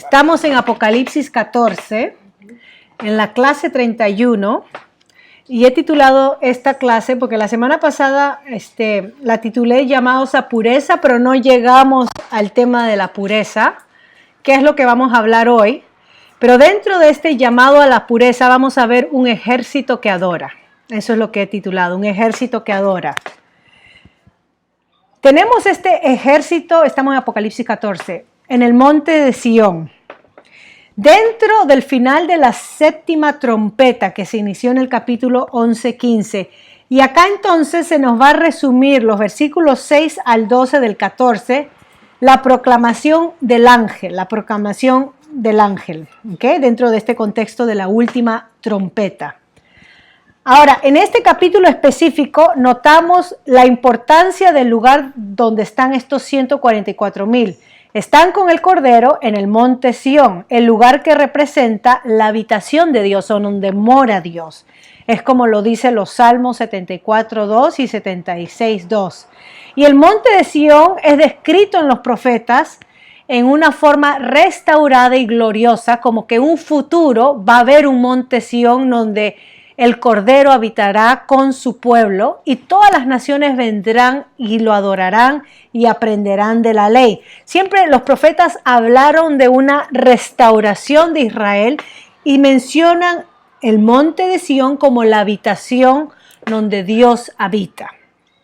Estamos en Apocalipsis 14, en la clase 31, y he titulado esta clase porque la semana pasada la titulé Llamados a Pureza, pero no llegamos al tema de la pureza, que es lo que vamos a hablar hoy. Pero dentro de este llamado a la pureza vamos a ver un ejército que adora. Eso es lo que he titulado, un ejército que adora. Tenemos este ejército, estamos en Apocalipsis 14, en el monte de Sión. Dentro del final de la séptima trompeta que se inició en el capítulo 11-15. Y acá entonces se nos va a resumir los versículos 6 al 12 del 14, la proclamación del ángel, ¿okay? Dentro de este contexto de la última trompeta. Ahora, en este capítulo específico notamos la importancia del lugar donde están estos 144,000. Están con el Cordero en el monte Sión, el lugar que representa la habitación de Dios, o donde mora Dios. Es como lo dicen los Salmos 74:2 y 76:2. Y el monte de Sión es descrito en los profetas en una forma restaurada y gloriosa, como que en un futuro va a haber un monte Sión donde el Cordero habitará con su pueblo y todas las naciones vendrán y lo adorarán y aprenderán de la ley. Siempre los profetas hablaron de una restauración de Israel y mencionan el monte de Sión como la habitación donde Dios habita.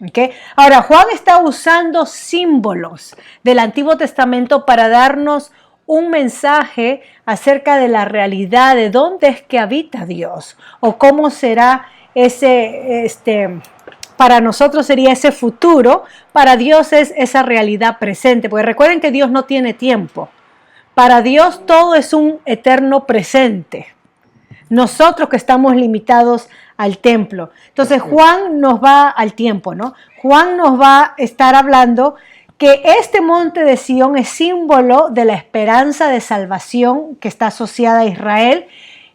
¿Okay? Ahora, Juan está usando símbolos del Antiguo Testamento para darnos un mensaje acerca de la realidad de dónde es que habita Dios o cómo será para nosotros sería ese futuro, para Dios es esa realidad presente, porque recuerden que Dios no tiene tiempo, para Dios todo es un eterno presente, nosotros que estamos limitados al templo. Entonces Juan nos va al tiempo, ¿no? Juan nos va a estar hablando que este monte de Sión es símbolo de la esperanza de salvación que está asociada a Israel,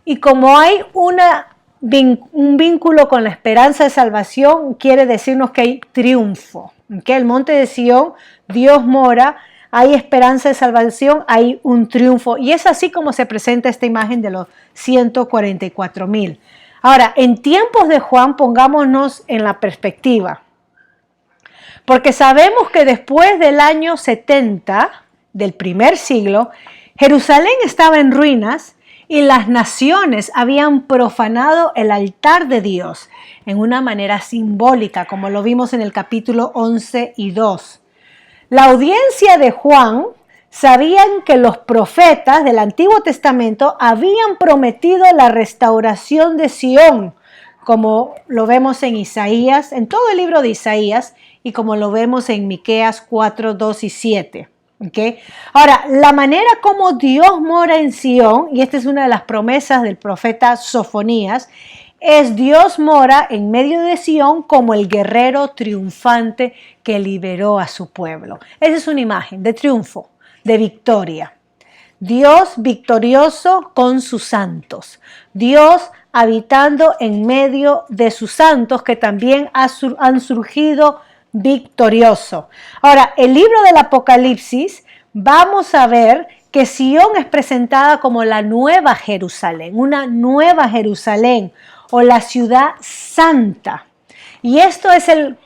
y como hay un vínculo con la esperanza de salvación, quiere decirnos que hay triunfo. ¿Okay? El monte de Sión, Dios mora, hay esperanza de salvación, hay un triunfo, y es así como se presenta esta imagen de los 144,000. Ahora, en tiempos de Juan, pongámonos en la perspectiva. Porque sabemos que después del año 70 del primer siglo, Jerusalén estaba en ruinas y las naciones habían profanado el altar de Dios en una manera simbólica, como lo vimos en el capítulo 11 y 2. La audiencia de Juan sabían que los profetas del Antiguo Testamento habían prometido la restauración de Sión, como lo vemos en Isaías, en todo el libro de Isaías, y como lo vemos en Miqueas 4, 2 y 7. ¿Okay? Ahora, la manera como Dios mora en Sión, y esta es una de las promesas del profeta Sofonías, es Dios mora en medio de Sión como el guerrero triunfante que liberó a su pueblo. Esa es una imagen de triunfo, de victoria. Dios victorioso con sus santos. Dios habitando en medio de sus santos que también han surgido victorioso. Ahora, el libro del Apocalipsis, vamos a ver que Sión es presentada como la nueva Jerusalén, una nueva Jerusalén o la ciudad santa. Y esto es el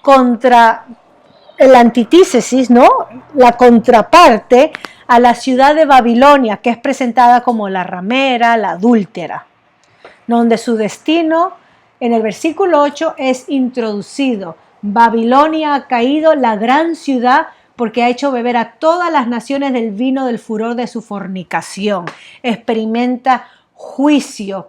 antítesis, ¿no? La contraparte a la ciudad de Babilonia, que es presentada como la ramera, la adúltera, donde su destino en el versículo 8 es introducido. Babilonia ha caído, la gran ciudad, porque ha hecho beber a todas las naciones del vino del furor de su fornicación. Experimenta juicio,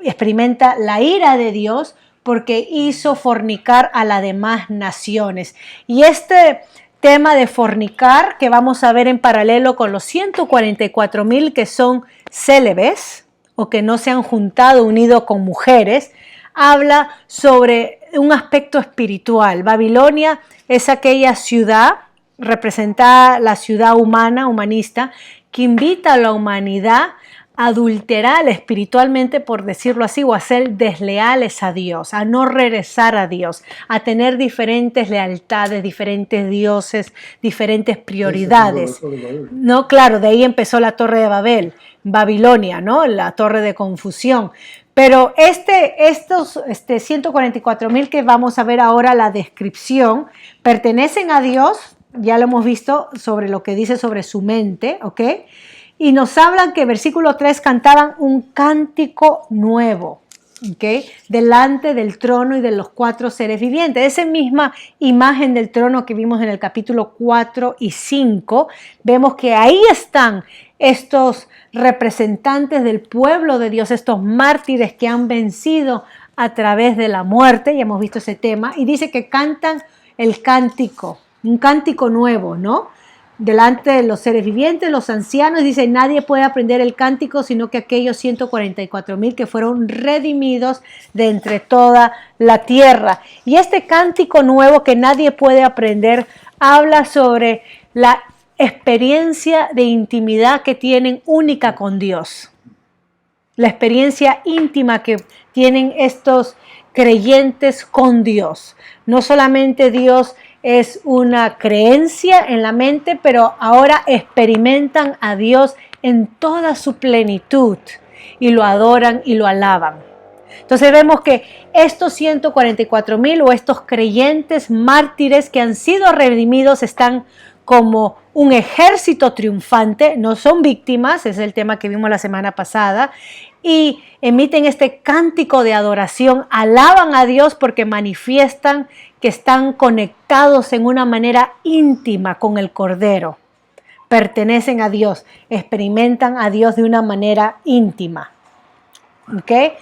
experimenta la ira de Dios porque hizo fornicar a las demás naciones. Y este tema de fornicar, que vamos a ver en paralelo con los 144,000 que son célibes o que no se han juntado, unido con mujeres, habla sobre un aspecto espiritual. Babilonia es aquella ciudad, representada la ciudad humana, humanista, que invita a la humanidad adulterar espiritualmente, por decirlo así, o a ser desleales a Dios, a no regresar a Dios, a tener diferentes lealtades, diferentes dioses, diferentes prioridades. No, claro, de ahí empezó la Torre de Babel, Babilonia, ¿no? La Torre de Confusión. Pero estos 144,000 que vamos a ver ahora la descripción, pertenecen a Dios, ya lo hemos visto sobre lo que dice sobre su mente, ¿ok? Y nos hablan que versículo 3 cantaban un cántico nuevo, ¿okay? Delante del trono y de los 4 seres vivientes. Esa misma imagen del trono que vimos en el capítulo 4 y 5, vemos que ahí están estos representantes del pueblo de Dios, estos mártires que han vencido a través de la muerte, ya hemos visto ese tema, y dice que cantan el cántico, un cántico nuevo, ¿no? Delante de los seres vivientes, los ancianos, dice, nadie puede aprender el cántico, sino que aquellos 144,000 que fueron redimidos de entre toda la tierra. Y este cántico nuevo que nadie puede aprender, habla sobre la experiencia de intimidad que tienen única con Dios. La experiencia íntima que tienen estos creyentes con Dios. No solamente Dios es una creencia en la mente, pero ahora experimentan a Dios en toda su plenitud y lo adoran y lo alaban. Entonces vemos que estos 144,000 o estos creyentes mártires que han sido redimidos están como un ejército triunfante, no son víctimas, es el tema que vimos la semana pasada, y emiten este cántico de adoración, alaban a Dios porque manifiestan que están conectados en una manera íntima con el Cordero. Pertenecen a Dios, experimentan a Dios de una manera íntima. ¿Okay?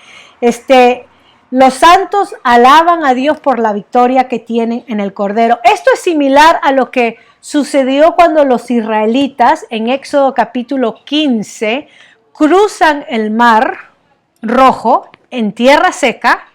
Los santos alaban a Dios por la victoria que tienen en el Cordero. Esto es similar a lo que sucedió cuando los israelitas en Éxodo capítulo 15 cruzan el mar Rojo en tierra seca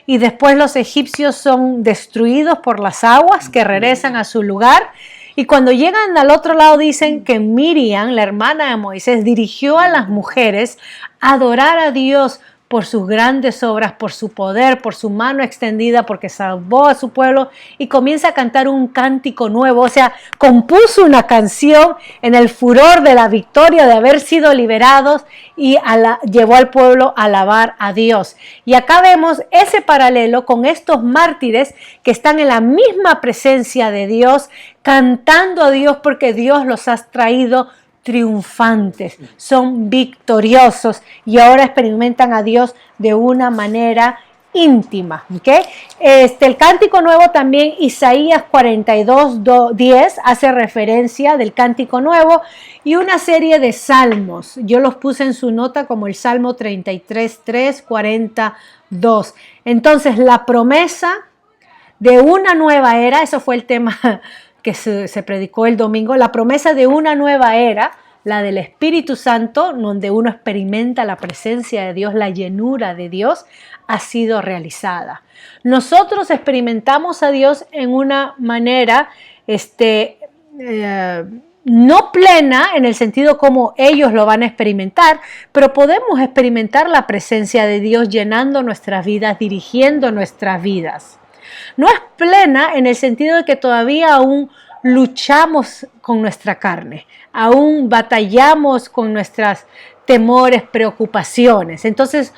y después los egipcios son destruidos por las aguas que regresan a su lugar. Y cuando llegan al otro lado dicen que Miriam, la hermana de Moisés, dirigió a las mujeres a adorar a Dios por sus grandes obras, por su poder, por su mano extendida, porque salvó a su pueblo, y comienza a cantar un cántico nuevo. O sea, compuso una canción en el furor de la victoria de haber sido liberados y llevó al pueblo a alabar a Dios. Y acá vemos ese paralelo con estos mártires que están en la misma presencia de Dios, cantando a Dios porque Dios los ha traído triunfantes, son victoriosos y ahora experimentan a Dios de una manera íntima. ¿Okay? El cántico nuevo también, Isaías 42:10, hace referencia del cántico nuevo y una serie de salmos. Yo los puse en su nota como el Salmo 33:3, 42. Entonces, la promesa de una nueva era, eso fue el tema que se predicó el domingo, la promesa de una nueva era, la del Espíritu Santo, donde uno experimenta la presencia de Dios, la llenura de Dios, ha sido realizada. Nosotros experimentamos a Dios en una manera no plena, en el sentido como ellos lo van a experimentar, pero podemos experimentar la presencia de Dios llenando nuestras vidas, dirigiendo nuestras vidas. No es plena en el sentido de que todavía aún luchamos con nuestra carne, aún batallamos con nuestros temores, preocupaciones. Entonces,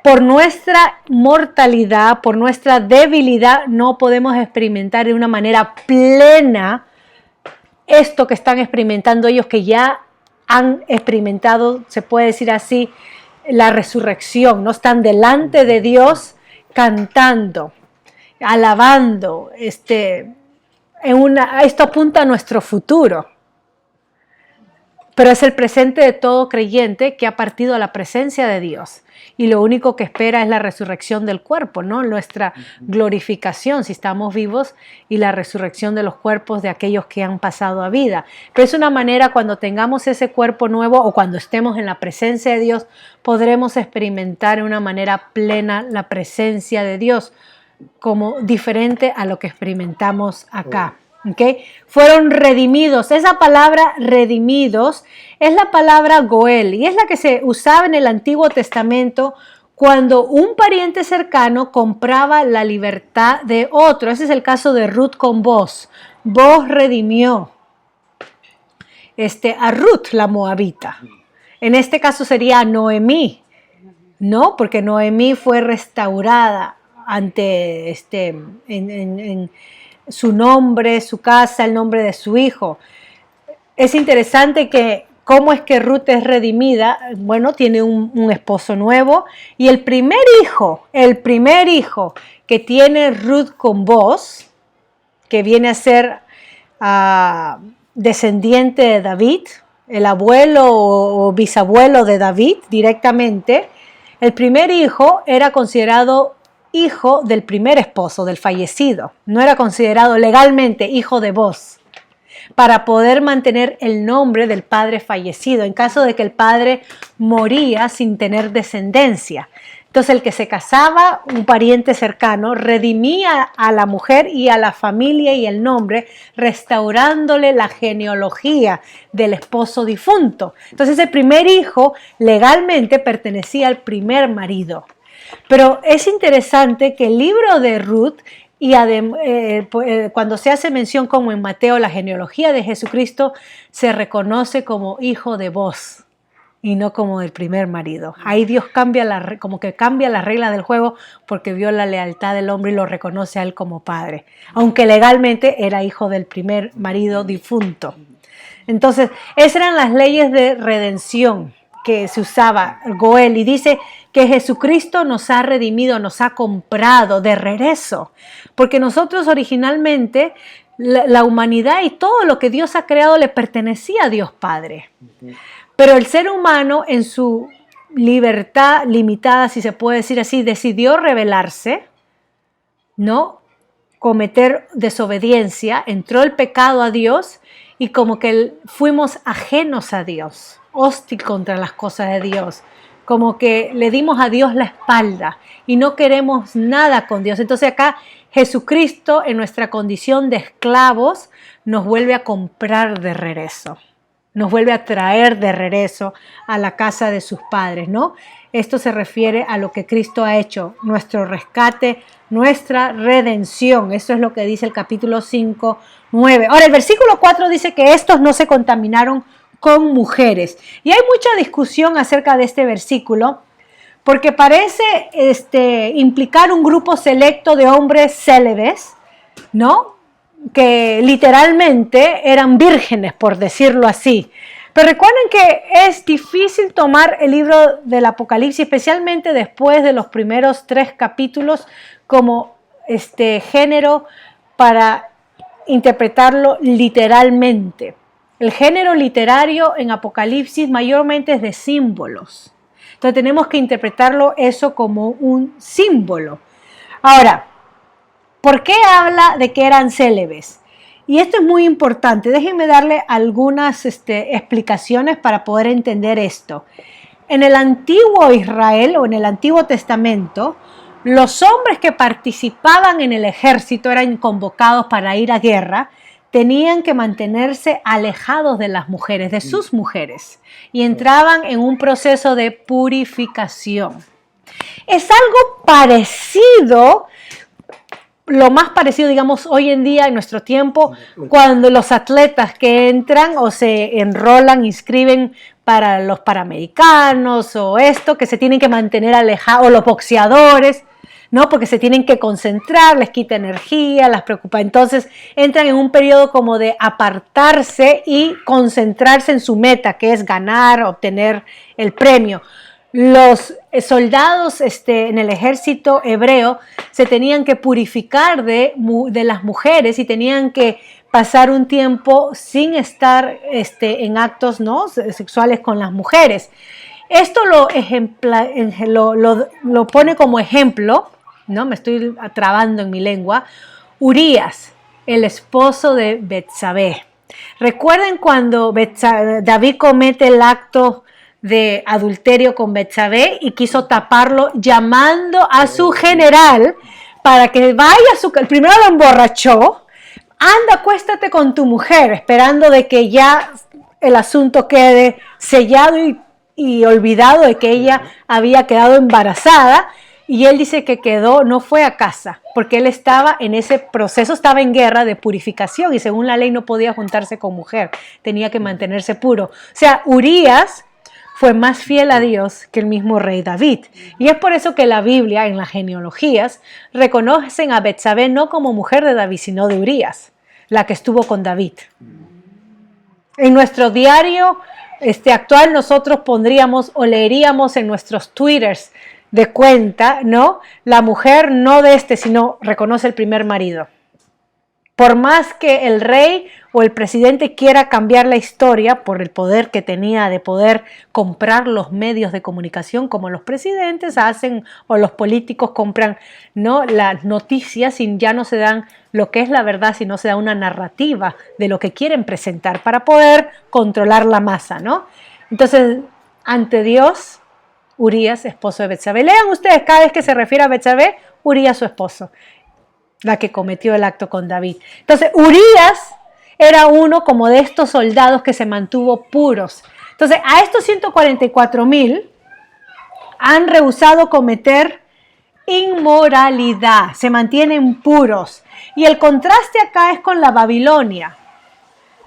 por nuestra mortalidad, por nuestra debilidad, no podemos experimentar de una manera plena esto que están experimentando ellos, que ya han experimentado, se puede decir así, la resurrección, no están delante de Dios cantando, alabando, esto apunta a nuestro futuro, pero es el presente de todo creyente que ha partido a la presencia de Dios y lo único que espera es la resurrección del cuerpo, ¿no? Nuestra glorificación si estamos vivos y la resurrección de los cuerpos de aquellos que han pasado a vida. Pero es una manera, cuando tengamos ese cuerpo nuevo o cuando estemos en la presencia de Dios, podremos experimentar de una manera plena la presencia de Dios, como diferente a lo que experimentamos acá. ¿Okay? Fueron redimidos. Esa palabra redimidos es la palabra goel y es la que se usaba en el Antiguo Testamento cuando un pariente cercano compraba la libertad de otro. Ese es el caso de Ruth con Boaz. Boaz redimió a Ruth, la moabita. En este caso sería Noemí, ¿no? Porque Noemí fue restaurada ante en su nombre, su casa, el nombre de su hijo. Es interesante que cómo es que Ruth es redimida. Bueno, tiene un esposo nuevo y el primer hijo que tiene Ruth con Boaz, que viene a ser descendiente de David, el abuelo o bisabuelo de David directamente, el primer hijo era considerado hijo del primer esposo, del fallecido. No era considerado legalmente hijo de Boaz, para poder mantener el nombre del padre fallecido, en caso de que el padre moría sin tener descendencia. Entonces el que se casaba, un pariente cercano, redimía a la mujer y a la familia y el nombre, restaurándole la genealogía del esposo difunto. Entonces el primer hijo legalmente pertenecía al primer marido. Pero es interesante que el libro de Ruth, y cuando se hace mención como en Mateo, la genealogía de Jesucristo, se reconoce como hijo de Boaz y no como del primer marido. Ahí Dios cambia como que cambia las reglas del juego porque vio la lealtad del hombre y lo reconoce a él como padre, aunque legalmente era hijo del primer marido difunto. Entonces, esas eran las leyes de redención que se usaba Goel, y dice que Jesucristo nos ha redimido, nos ha comprado de regreso, porque nosotros originalmente, la humanidad y todo lo que Dios ha creado le pertenecía a Dios Padre. Pero el ser humano, en su libertad limitada, si se puede decir así, decidió rebelarse, ¿no? Cometer desobediencia, entró el pecado a Dios y como que fuimos ajenos a Dios, hostil contra las cosas de Dios, como que le dimos a Dios la espalda y no queremos nada con Dios. Entonces acá Jesucristo, en nuestra condición de esclavos, nos vuelve a comprar de regreso. Nos vuelve a traer de regreso a la casa de sus padres, ¿no? Esto se refiere a lo que Cristo ha hecho, nuestro rescate, nuestra redención. Eso es lo que dice el capítulo 5, 9. Ahora, el versículo 4 dice que estos no se contaminaron con mujeres. Y hay mucha discusión acerca de este versículo, porque parece implicar un grupo selecto de hombres célibes, ¿no? Que literalmente eran vírgenes, por decirlo así. Pero recuerden que es difícil tomar el libro del Apocalipsis, especialmente después de los primeros 3 capítulos, como género para interpretarlo literalmente. El género literario en Apocalipsis mayormente es de símbolos. Entonces tenemos que interpretarlo eso como un símbolo. Ahora, ¿por qué habla de que eran célibes? Y esto es muy importante. Déjenme darle algunas explicaciones para poder entender esto. En el antiguo Israel o en el Antiguo Testamento, los hombres que participaban en el ejército eran convocados para ir a guerra, tenían que mantenerse alejados de las mujeres, de sus mujeres, y entraban en un proceso de purificación. Es algo parecido, lo más parecido, digamos, hoy en día, en nuestro tiempo, cuando los atletas que entran o se enrolan, inscriben para los Panamericanos o esto, que se tienen que mantener alejados, o los boxeadores, ¿no? Porque se tienen que concentrar, les quita energía, las preocupa. Entonces entran en un periodo como de apartarse y concentrarse en su meta, que es ganar, obtener el premio. Los soldados en el ejército hebreo se tenían que purificar de las mujeres y tenían que pasar un tiempo sin estar en actos, ¿no?, sexuales con las mujeres. Esto lo pone como ejemplo, ¿no? Me estoy trabando en mi lengua. Urías, el esposo de Betsabé. Recuerden cuando David comete el acto de adulterio con Betsabé y quiso taparlo llamando a su general para que vaya primero lo emborrachó, anda, acuéstate con tu mujer, esperando de que ya el asunto quede sellado y olvidado de que ella había quedado embarazada. Y él dice que no fue a casa, porque él estaba en ese proceso, estaba en guerra de purificación y según la ley no podía juntarse con mujer, tenía que mantenerse puro. O sea, Urías fue más fiel a Dios que el mismo rey David. Y es por eso que la Biblia, en las genealogías, reconocen a Betsabé no como mujer de David, sino de Urías, la que estuvo con David. En nuestro diario actual nosotros pondríamos o leeríamos en nuestros twitters de cuenta, ¿no? La mujer no de sino reconoce el primer marido. Por más que el rey o el presidente quiera cambiar la historia por el poder que tenía de poder comprar los medios de comunicación como los presidentes hacen o los políticos compran, ¿no? Las noticias y ya no se dan lo que es la verdad, sino se da una narrativa de lo que quieren presentar para poder controlar la masa, ¿no? Entonces, ante Dios, Urías, esposo de Betsabé. Lean ustedes cada vez que se refiere a Betsabé, Urías su esposo, la que cometió el acto con David. Entonces, Urías era uno como de estos soldados que se mantuvo puros. Entonces, a estos 144,000 han rehusado cometer inmoralidad, se mantienen puros. Y el contraste acá es con la Babilonia.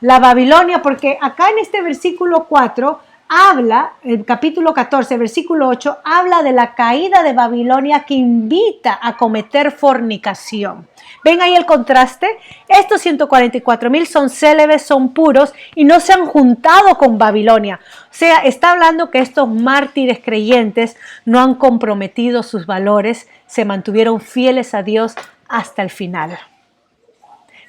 La Babilonia, porque acá en este versículo 4 habla, el capítulo 14, versículo 8, habla de la caída de Babilonia que invita a cometer fornicación. ¿Ven ahí el contraste? Estos 144,000 son célibes, son puros y no se han juntado con Babilonia. O sea, está hablando que estos mártires creyentes no han comprometido sus valores, se mantuvieron fieles a Dios hasta el final.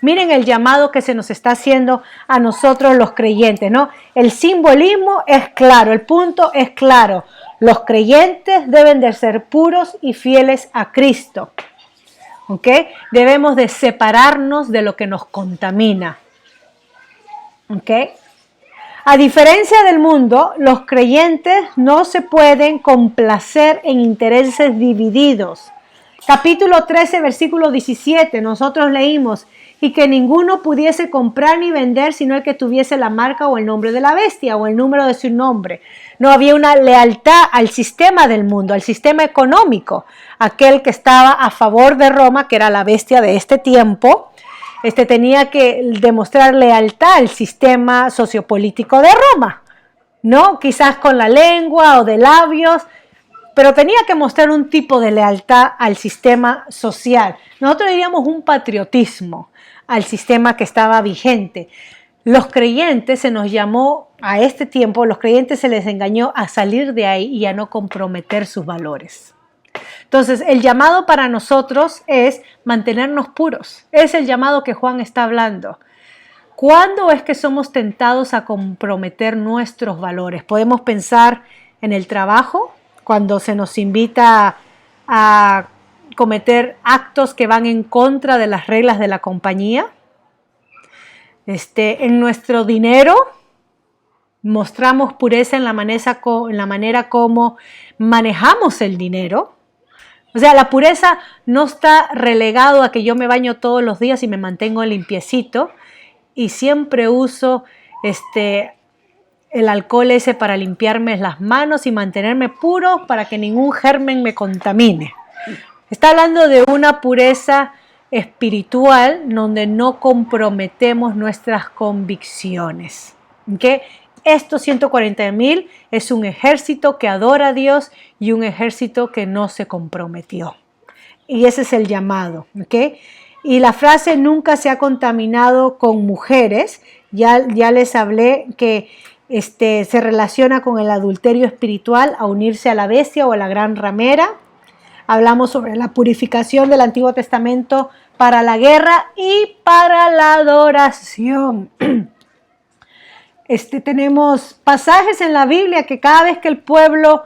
Miren el llamado que se nos está haciendo a nosotros los creyentes, ¿no? El simbolismo es claro, el punto es claro. Los creyentes deben de ser puros y fieles a Cristo. ¿Ok? Debemos de separarnos de lo que nos contamina. ¿Ok? A diferencia del mundo, los creyentes no se pueden complacer en intereses divididos. Capítulo 13, versículo 17, nosotros leímos, y que ninguno pudiese comprar ni vender sino el que tuviese la marca o el nombre de la bestia o el número de su nombre. No había una lealtad al sistema del mundo, al sistema económico, aquel que estaba a favor de Roma, que era la bestia de este tiempo. Tenía que demostrar lealtad al sistema sociopolítico de Roma, ¿no? Quizás con la lengua o de labios, pero tenía que mostrar un tipo de lealtad al sistema social. Nosotros diríamos un patriotismo al sistema que estaba vigente. Los creyentes se nos llamó a este tiempo, los creyentes se les engañó a salir de ahí y a no comprometer sus valores. Entonces, el llamado para nosotros es mantenernos puros. Es el llamado que Juan está hablando. ¿Cuándo es que somos tentados a comprometer nuestros valores? Podemos pensar en el trabajo, cuando se nos invita a cometer actos que van en contra de las reglas de la compañía. En nuestro dinero mostramos pureza en la manera como manejamos el dinero. O sea, la pureza no está relegado a que yo me baño todos los días y me mantengo limpiecito y siempre uso el alcohol ese para limpiarme las manos y mantenerme puro para que ningún germen me contamine. Está hablando de una pureza espiritual donde no comprometemos nuestras convicciones. ¿Okay? Estos 140,000 es un ejército que adora a Dios y un ejército que no se comprometió. Y ese es el llamado. ¿Okay? Y la frase nunca se ha contaminado con mujeres. Ya les hablé que se relaciona con el adulterio espiritual, a unirse a la bestia o a la gran ramera. Hablamos sobre la purificación del Antiguo Testamento para la guerra y para la adoración. Tenemos pasajes en la Biblia que cada vez que el pueblo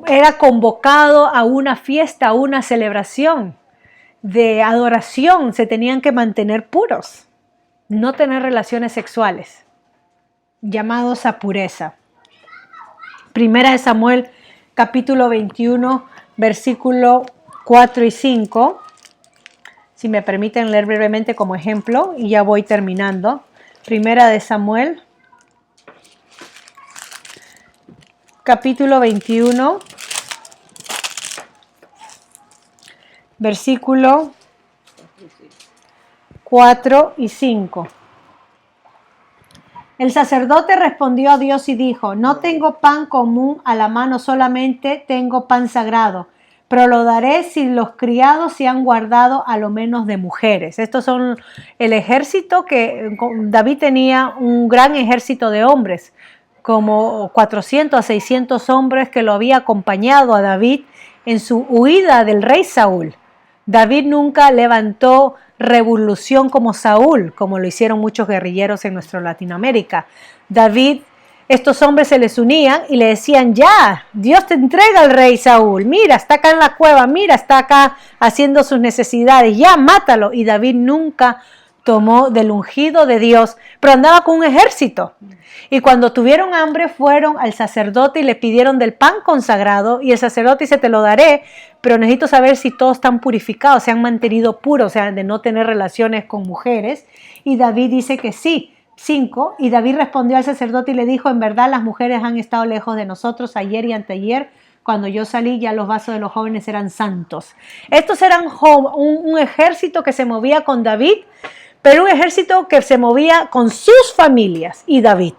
era convocado a una fiesta, a una celebración de adoración, se tenían que mantener puros, no tener relaciones sexuales, llamados a pureza. Primera de Samuel, capítulo 21, versículo 4 y 5, Si me permiten leer brevemente como ejemplo, y ya voy terminando. Primera de Samuel, capítulo 21, versículo 4 y 5. El sacerdote respondió a Dios y dijo: no tengo pan común a la mano, solamente tengo pan sagrado, pero lo daré si los criados se han guardado a lo menos de mujeres. Estos son el ejército que David tenía, un gran ejército de hombres, como 400 a 600 hombres que lo había acompañado a David en su huida del rey Saúl. David nunca levantó revolución como Saúl, como lo hicieron muchos guerrilleros en nuestra Latinoamérica. David, estos hombres se les unían y le decían: ya, Dios te entrega al rey Saúl, mira, está acá en la cueva, mira, está acá haciendo sus necesidades, ya, mátalo. Y David nunca tomó del ungido de Dios, pero andaba con un ejército. Y cuando tuvieron hambre fueron al sacerdote y le pidieron del pan consagrado, y el sacerdote dice: te lo daré, pero necesito saber si todos están purificados, se han mantenido puros, o sea, de no tener relaciones con mujeres. Y David dice que sí, 5. Y David respondió al sacerdote y le dijo: en verdad las mujeres han estado lejos de nosotros ayer y anteayer. Cuando yo salí, ya los vasos de los jóvenes eran santos. Estos eran un ejército que se movía con David, pero un ejército que se movía con sus familias y David.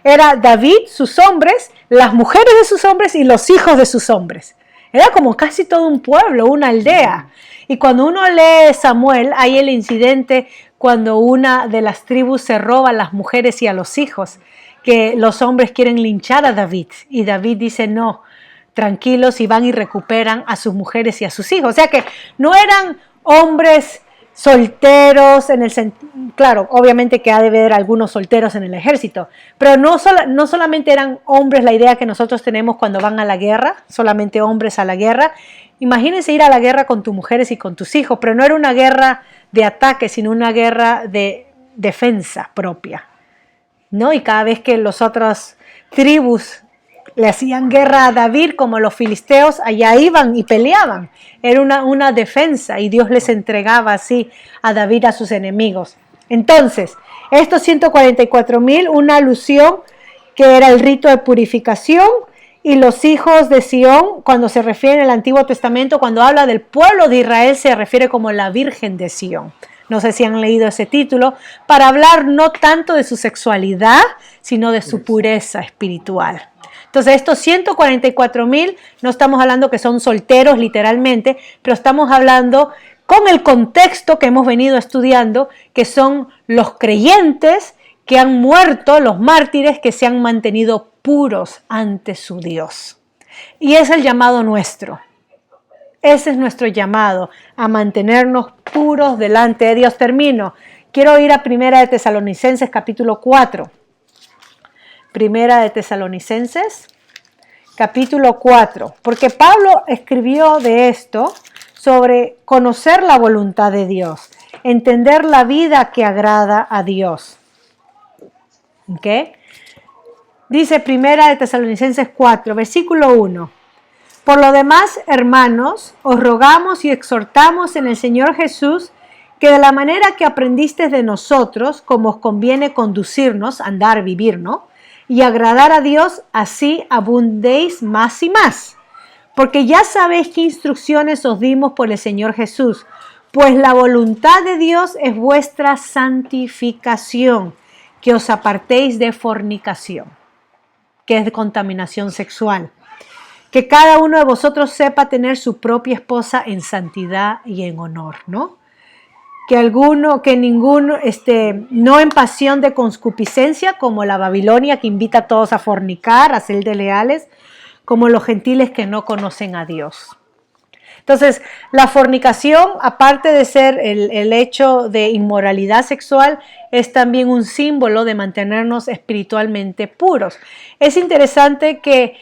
Era David, sus hombres, las mujeres de sus hombres y los hijos de sus hombres. Era como casi todo un pueblo, una aldea. Y cuando uno lee Samuel, hay el incidente cuando una de las tribus se roba a las mujeres y a los hijos, que los hombres quieren linchar a David. Y David dice: no, tranquilos, y van y recuperan a sus mujeres y a sus hijos. O sea que no eran hombres solteros, claro, obviamente que ha de haber algunos solteros en el ejército, pero no solamente eran hombres, la idea que nosotros tenemos cuando van a la guerra, solamente hombres a la guerra. Imagínense ir a la guerra con tus mujeres y con tus hijos, pero no era una guerra de ataque, sino una guerra de defensa propia, ¿no? Y cada vez que las otras tribus le hacían guerra a David, como los filisteos, allá iban y peleaban. Era una defensa, y Dios les entregaba así a David a sus enemigos. Entonces, estos 144,000, una alusión que era el rito de purificación, y los hijos de Sión, cuando se refiere al Antiguo Testamento, cuando habla del pueblo de Israel, se refiere como la Virgen de Sión. No sé si han leído ese título, para hablar no tanto de su sexualidad, sino de su pureza espiritual. Entonces, estos 144,000, no estamos hablando que son solteros literalmente, pero estamos hablando con el contexto que hemos venido estudiando, que son los creyentes que han muerto, los mártires que se han mantenido puros ante su Dios. Y es el llamado nuestro. Ese es nuestro llamado, a mantenernos puros delante de Dios. Termino. Quiero ir a Primera de Tesalonicenses, capítulo 4. Primera de Tesalonicenses, capítulo 4, porque Pablo escribió de esto sobre conocer la voluntad de Dios, entender la vida que agrada a Dios. ¿Okay? Dice Primera de Tesalonicenses 4, versículo 1. Por lo demás, hermanos, os rogamos y exhortamos en el Señor Jesús que de la manera que aprendisteis de nosotros, como os conviene conducirnos, andar, vivir, ¿no?, y agradar a Dios, así abundéis más y más. Porque ya sabéis qué instrucciones os dimos por el Señor Jesús, pues la voluntad de Dios es vuestra santificación, que os apartéis de fornicación, que es de contaminación sexual. Que cada uno de vosotros sepa tener su propia esposa en santidad y en honor, ¿no? Que ninguno, no en pasión de concupiscencia, como la Babilonia, que invita a todos a fornicar, a ser desleales, como los gentiles que no conocen a Dios. Entonces, la fornicación, aparte de ser el hecho de inmoralidad sexual, es también un símbolo de mantenernos espiritualmente puros. Es interesante que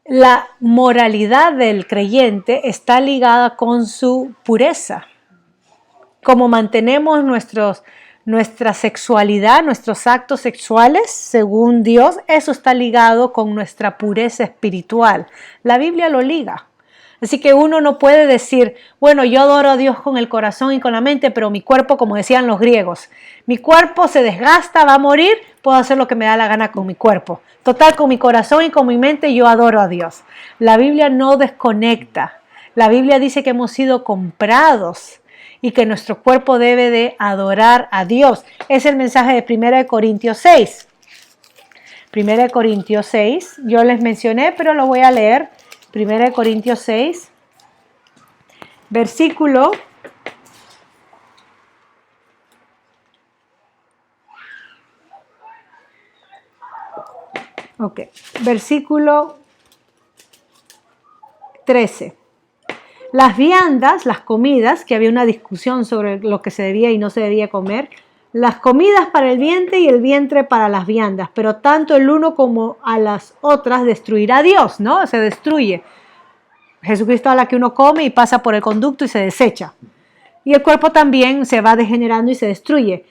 la moralidad del creyente está ligada con su pureza. Como mantenemos nuestra sexualidad, nuestros actos sexuales, según Dios, eso está ligado con nuestra pureza espiritual. La Biblia lo liga. Así que uno no puede decir, bueno, yo adoro a Dios con el corazón y con la mente, pero mi cuerpo, como decían los griegos, mi cuerpo se desgasta, va a morir, puedo hacer lo que me da la gana con mi cuerpo. Total, con mi corazón y con mi mente yo adoro a Dios. La Biblia no desconecta. La Biblia dice que hemos sido comprados y que nuestro cuerpo debe de adorar a Dios. Es el mensaje de 1 Corintios 6. 1 Corintios 6, yo les mencioné, pero lo voy a leer. 1 Corintios 6, versículo 13. Las viandas, las comidas, que había una discusión sobre lo que se debía y no se debía comer, las comidas para el vientre y el vientre para las viandas, pero tanto el uno como a las otras destruirá Dios, ¿no? Se destruye. Jesucristo a la que uno come y pasa por el conducto y se desecha. Y el cuerpo también se va degenerando y se destruye.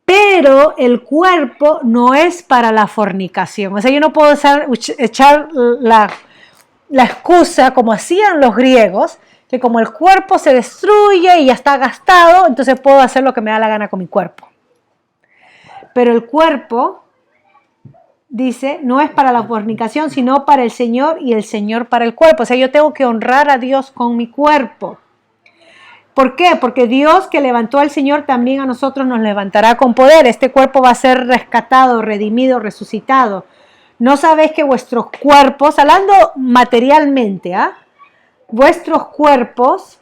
Pero el cuerpo no es para la fornicación. O sea, yo no puedo echar la excusa, como hacían los griegos, que como el cuerpo se destruye y ya está gastado, entonces puedo hacer lo que me da la gana con mi cuerpo. Pero el cuerpo, dice, no es para la fornicación, sino para el Señor y el Señor para el cuerpo. O sea, yo tengo que honrar a Dios con mi cuerpo. ¿Por qué? Porque Dios que levantó al Señor también a nosotros nos levantará con poder. Este cuerpo va a ser rescatado, redimido, resucitado. ¿No sabéis que vuestros cuerpos, hablando materialmente, vuestros cuerpos,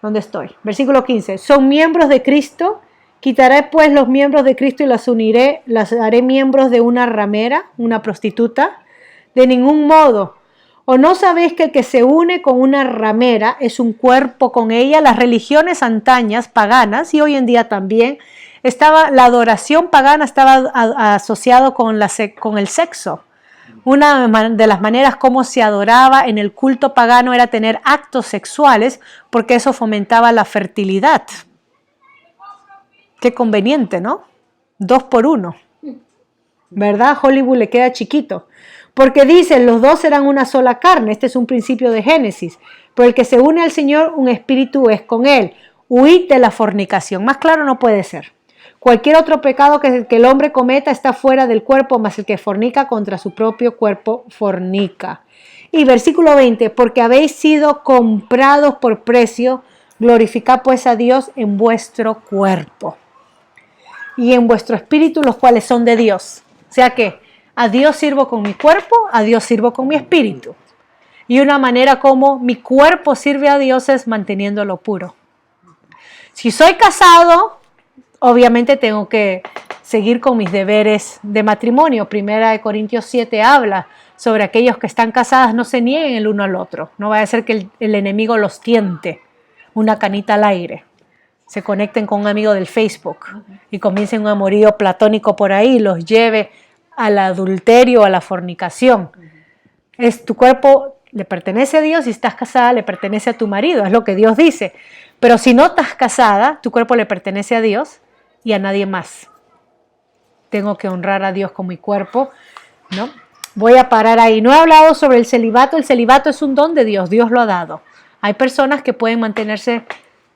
¿dónde estoy? Versículo 15, son miembros de Cristo? Quitaré pues los miembros de Cristo y las uniré, las haré miembros de una ramera, una prostituta. De ningún modo. ¿O no sabéis que el que se une con una ramera es un cuerpo con ella? Las religiones antañas, paganas, y hoy en día también, la adoración pagana estaba asociado con el sexo. Una de las maneras como se adoraba en el culto pagano era tener actos sexuales, porque eso fomentaba la fertilidad. Qué conveniente, ¿no? 2 por 1. ¿Verdad? Hollywood le queda chiquito. Porque dicen, los dos serán una sola carne. Este es un principio de Génesis. Pero el que se une al Señor, un espíritu es con él. Huid de la fornicación. Más claro no puede ser. Cualquier otro pecado que el hombre cometa está fuera del cuerpo, mas el que fornica contra su propio cuerpo fornica. Y versículo 20, porque habéis sido comprados por precio, glorificad pues a Dios en vuestro cuerpo y en vuestro espíritu, los cuales son de Dios. O sea que a Dios sirvo con mi cuerpo, a Dios sirvo con mi espíritu. Y una manera como mi cuerpo sirve a Dios es manteniéndolo puro. Si soy casado, obviamente tengo que seguir con mis deberes de matrimonio. 1 Corintios 7 habla sobre aquellos que están casados, no se nieguen el uno al otro. No vaya a ser que el enemigo los tiente, una canita al aire. Se conecten con un amigo del Facebook y comiencen un amorío platónico por ahí, los lleve al adulterio, a la fornicación. Tu cuerpo le pertenece a Dios, si estás casada le pertenece a tu marido, es lo que Dios dice. Pero si no estás casada, tu cuerpo le pertenece a Dios y a nadie más. Tengo que honrar a Dios con mi cuerpo, ¿no? Voy a parar ahí. No he hablado sobre el celibato es un don de Dios, Dios lo ha dado. Hay personas que pueden mantenerse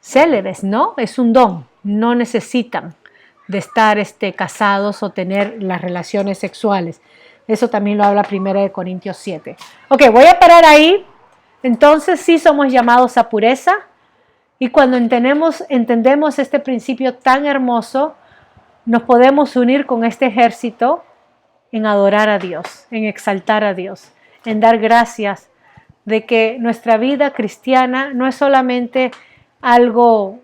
célibes, ¿no? Es un don, no necesitan de estar casados o tener las relaciones sexuales. Eso también lo habla 1 Corintios 7. Ok, voy a parar ahí. Entonces sí somos llamados a pureza y cuando entendemos este principio tan hermoso, nos podemos unir con este ejército en adorar a Dios, en exaltar a Dios, en dar gracias de que nuestra vida cristiana no es solamente algo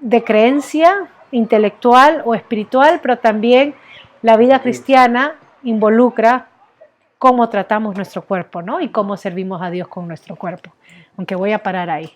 de creencia intelectual o espiritual, pero también la vida cristiana involucra cómo tratamos nuestro cuerpo, ¿no? Y cómo servimos a Dios con nuestro cuerpo. Aunque voy a parar ahí.